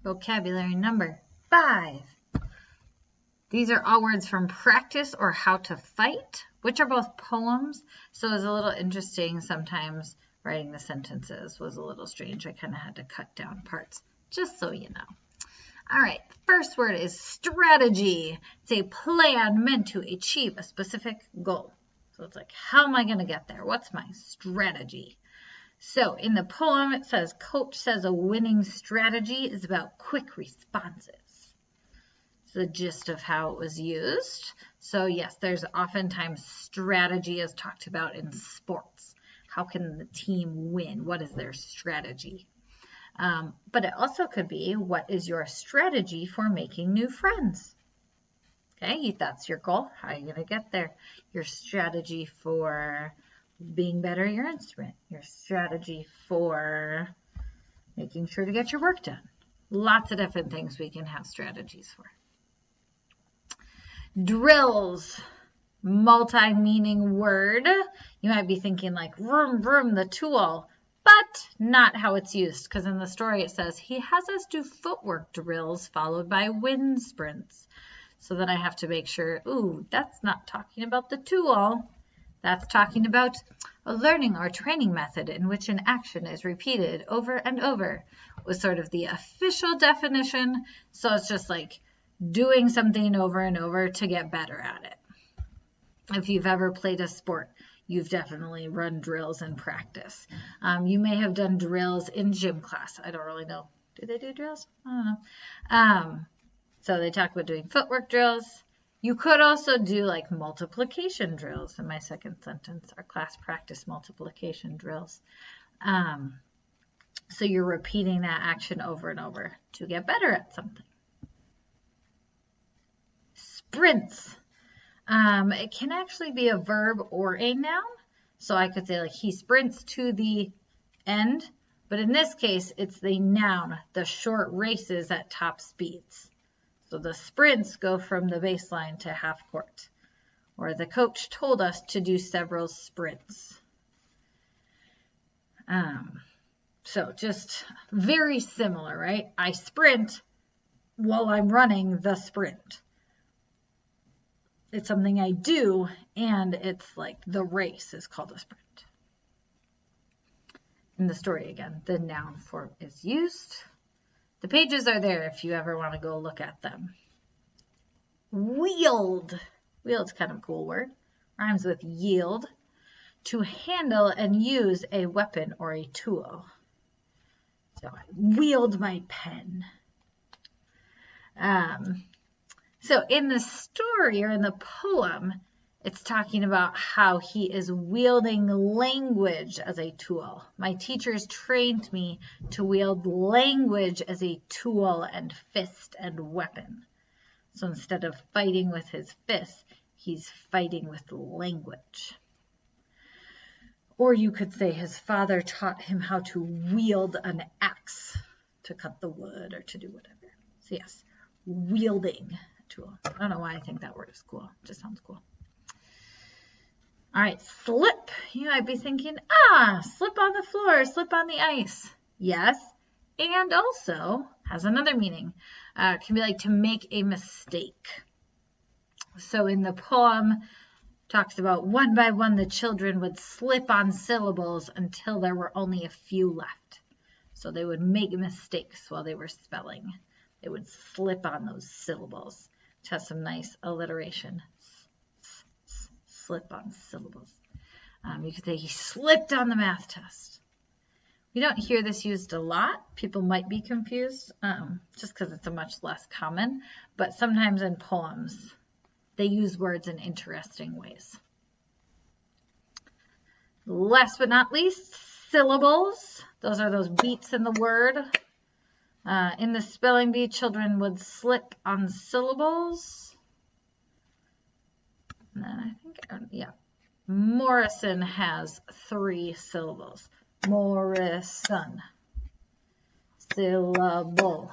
Vocabulary number 5. These are all words from Practice or How to Fight, which are both poems. So it was a little interesting sometimes. Writing the sentences was a little strange. I kind of had to cut down parts, just so you know. All right, the first word is strategy. It's a plan meant to achieve a specific goal. So it's like, how am I going to get there? What's my strategy? So in the poem, it says, Coach says a winning strategy is about quick responses. It's the gist of how it was used. So yes, there's oftentimes strategy is talked about in sports. How can the team win? What is their strategy? But it also could be, what is your strategy for making new friends? Okay, that's your goal. How are you going to get there? Your strategy for being better at your instrument. Your strategy for making sure to get your work done. Lots of different things we can have strategies for. Drills. Multi-meaning word. You might be thinking like vroom, vroom, the tool. But not how it's used, because in the story it says, he has us do footwork drills followed by wind sprints. So then I have to make sure, ooh, that's not talking about the tool. That's talking about a learning or training method in which an action is repeated over and over, was sort of the official definition. So it's just like doing something over and over to get better at it. If you've ever played a sport, you've definitely run drills in practice. You may have done drills in gym class. I don't really know. Do they do drills? I don't know. So they talk about doing footwork drills. You could also do like multiplication drills in my second sentence. Our class practice multiplication drills. So you're repeating that action over and over to get better at something. Sprints. It can actually be a verb or a noun. So I could say like he sprints to the end, but in this case, it's the noun, the short races at top speeds. So the sprints go from the baseline to half court, or the coach told us to do several sprints. So just very similar, right? I sprint while I'm running the sprint. It's something I do, and it's like the race is called a sprint. In the story again, the noun form is used. The pages are there if you ever want to go look at them. Wield. Wield's kind of a cool word. Rhymes with yield. To handle and use a weapon or a tool. So I wield my pen. So in the story or in the poem, it's talking about how he is wielding language as a tool. My teachers trained me to wield language as a tool and fist and weapon. So instead of fighting with his fists, he's fighting with language. Or you could say his father taught him how to wield an axe to cut the wood or to do whatever. So yes, wielding. Tool. I don't know why I think that word is cool. It just sounds cool. All right, slip. You might be thinking, slip on the floor, slip on the ice. Yes, and also has another meaning. It can be like to make a mistake. So in the poem, talks about one by one the children would slip on syllables until there were only a few left. So they would make mistakes while they were spelling. They would slip on those syllables. It has some nice alliteration. Slip on syllables. You could say he slipped on the math test. We don't hear this used a lot. People might be confused just because it's a much less common. But sometimes in poems, they use words in interesting ways. Last but not least, syllables. Those are those beats in the word. In the spelling bee, children would slip on syllables. And then I think, Morrison has 3 syllables. Morrison. Syllable.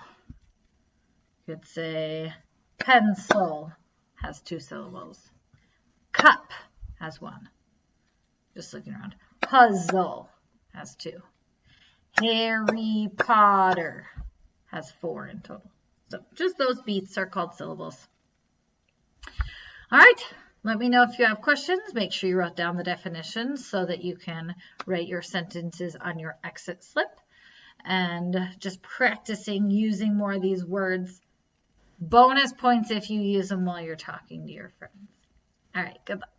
You could say pencil has 2 syllables. Cup has 1. Just looking around. Puzzle has 2. Harry Potter has 4 in total. So just those beats are called syllables. All right, let me know if you have questions. Make sure you wrote down the definitions so that you can write your sentences on your exit slip. And just practicing using more of these words. Bonus points if you use them while you're talking to your friends. All right, good luck.